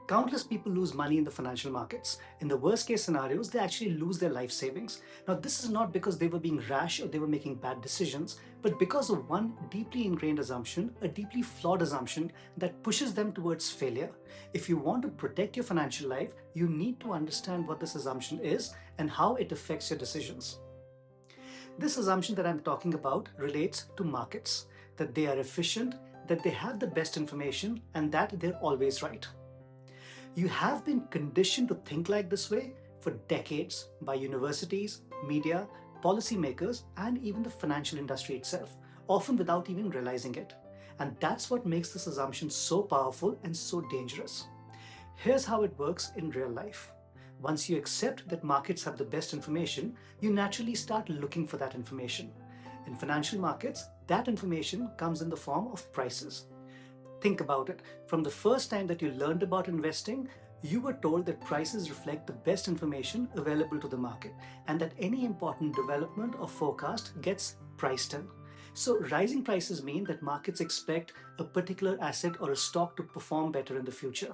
Countless people lose money in the financial markets. In the worst case scenarios, they actually lose their life savings. Now, this is not because they were being rash or they were making bad decisions, but because of one deeply ingrained assumption, a deeply flawed assumption that pushes them towards failure. If you want to protect your financial life, you need to understand what this assumption is and how it affects your decisions. This assumption that I'm talking about relates to markets, that they are efficient, that they have the best information, and that they're always right. You have been conditioned to think like this way for decades by universities, media, policymakers, and even the financial industry itself, often without even realizing it. And that's what makes this assumption so powerful and so dangerous. Here's how it works in real life. Once you accept that markets have the best information, you naturally start looking for that information. In financial markets, that information comes in the form of prices. Think about it. From the first time that you learned about investing, you were told that prices reflect the best information available to the market and that any important development or forecast gets priced in. So rising prices mean that markets expect a particular asset or a stock to perform better in the future.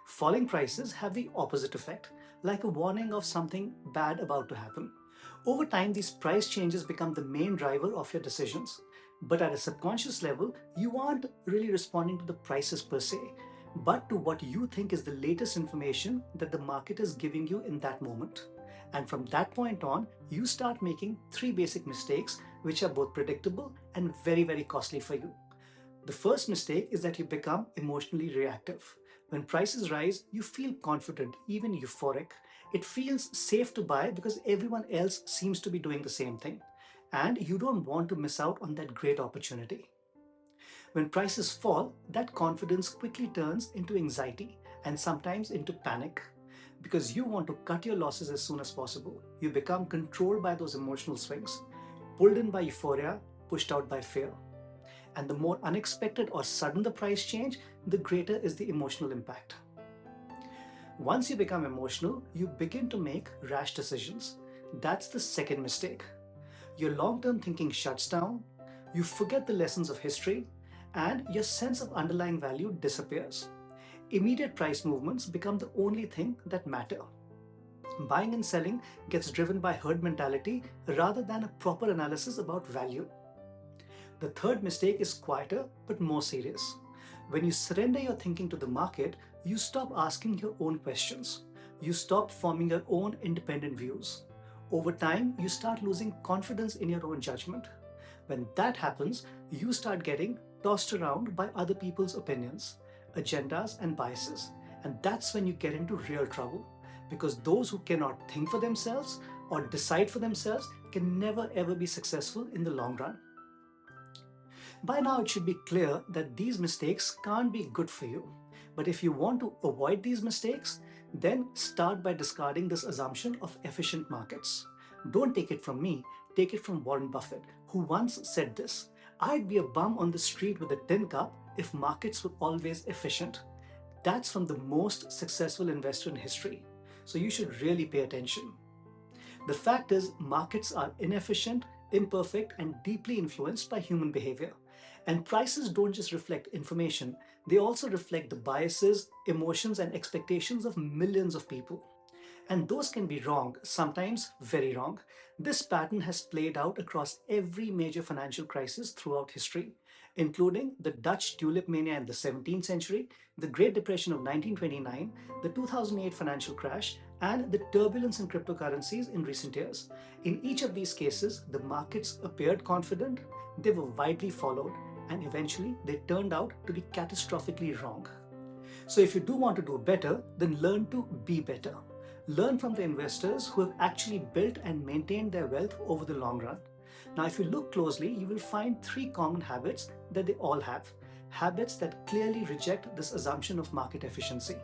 Falling prices have the opposite effect, like a warning of something bad about to happen. Over time, these price changes become the main driver of your decisions. But at a subconscious level, you aren't really responding to the prices per se, but to what you think is the latest information that the market is giving you in that moment. And from that point on, you start making three basic mistakes, which are both predictable and very, very costly for you. The first mistake is that you become emotionally reactive. When prices rise, you feel confident, even euphoric. It feels safe to buy because everyone else seems to be doing the same thing. And you don't want to miss out on that great opportunity. When prices fall, that confidence quickly turns into anxiety and sometimes into panic. Because you want to cut your losses as soon as possible, you become controlled by those emotional swings, pulled in by euphoria, pushed out by fear. And the more unexpected or sudden the price change, the greater is the emotional impact. Once you become emotional, you begin to make rash decisions. That's the second mistake. Your long-term thinking shuts down, you forget the lessons of history, and your sense of underlying value disappears. Immediate price movements become the only thing that matter. Buying and selling gets driven by herd mentality rather than a proper analysis about value. The third mistake is quieter but more serious. When you surrender your thinking to the market, you stop asking your own questions. You stop forming your own independent views. Over time, you start losing confidence in your own judgment. When that happens, you start getting tossed around by other people's opinions, agendas, and biases. And that's when you get into real trouble. Because those who cannot think for themselves or decide for themselves can never ever be successful in the long run. By now, it should be clear that these mistakes can't be good for you. But if you want to avoid these mistakes, then start by discarding this assumption of efficient markets. Don't take it from me, take it from Warren Buffett, who once said this: "I'd be a bum on the street with a tin cup if markets were always efficient." That's from the most successful investor in history. So you should really pay attention. The fact is, markets are inefficient, imperfect, and deeply influenced by human behavior. And prices don't just reflect information, they also reflect the biases, emotions, and expectations of millions of people. And those can be wrong, sometimes very wrong. This pattern has played out across every major financial crisis throughout history, including the Dutch tulip mania in the 17th century, the Great Depression of 1929, the 2008 financial crash, and the turbulence in cryptocurrencies in recent years. In each of these cases, the markets appeared confident, they were widely followed, and eventually they turned out to be catastrophically wrong. So if you do want to do better, then learn to be better. Learn from the investors who have actually built and maintained their wealth over the long run. Now, if you look closely, you will find three common habits that they all have. Habits that clearly reject this assumption of market efficiency.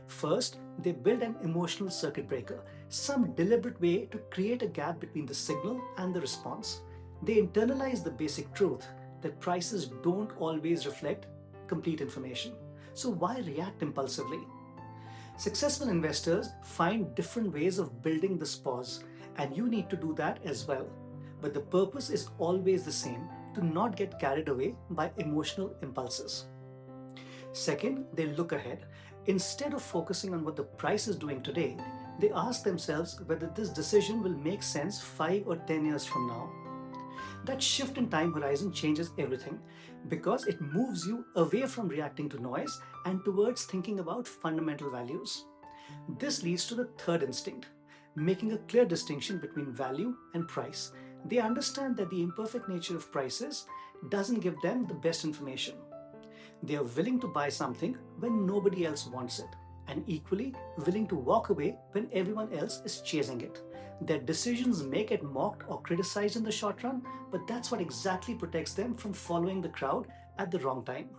First, they build an emotional circuit breaker, some deliberate way to create a gap between the signal and the response. They internalize the basic truth that prices don't always reflect complete information. So why react impulsively? Successful investors find different ways of building this pause, and you need to do that as well. But the purpose is always the same: to not get carried away by emotional impulses. Second, they look ahead. Instead of focusing on what the price is doing today, they ask themselves whether this decision will make sense 5 or 10 years from now. That shift in time horizon changes everything because it moves you away from reacting to noise and towards thinking about fundamental values. This leads to the third instinct, making a clear distinction between value and price. They understand that the imperfect nature of prices doesn't give them the best information. They are willing to buy something when nobody else wants it, and equally willing to walk away when everyone else is chasing it. Their decisions may get mocked or criticized in the short run, but that's what exactly protects them from following the crowd at the wrong time.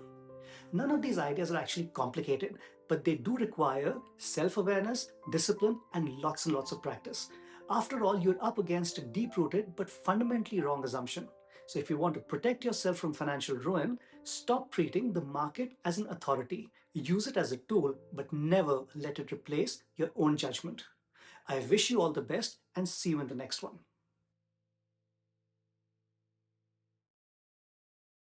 None of these ideas are actually complicated, but they do require self awareness, discipline, and lots of practice. After all, you're up against a deep rooted but fundamentally wrong assumption. So, if you want to protect yourself from financial ruin, stop treating the market as an authority. Use it as a tool, but never let it replace your own judgment. I wish you all the best and see you in the next one.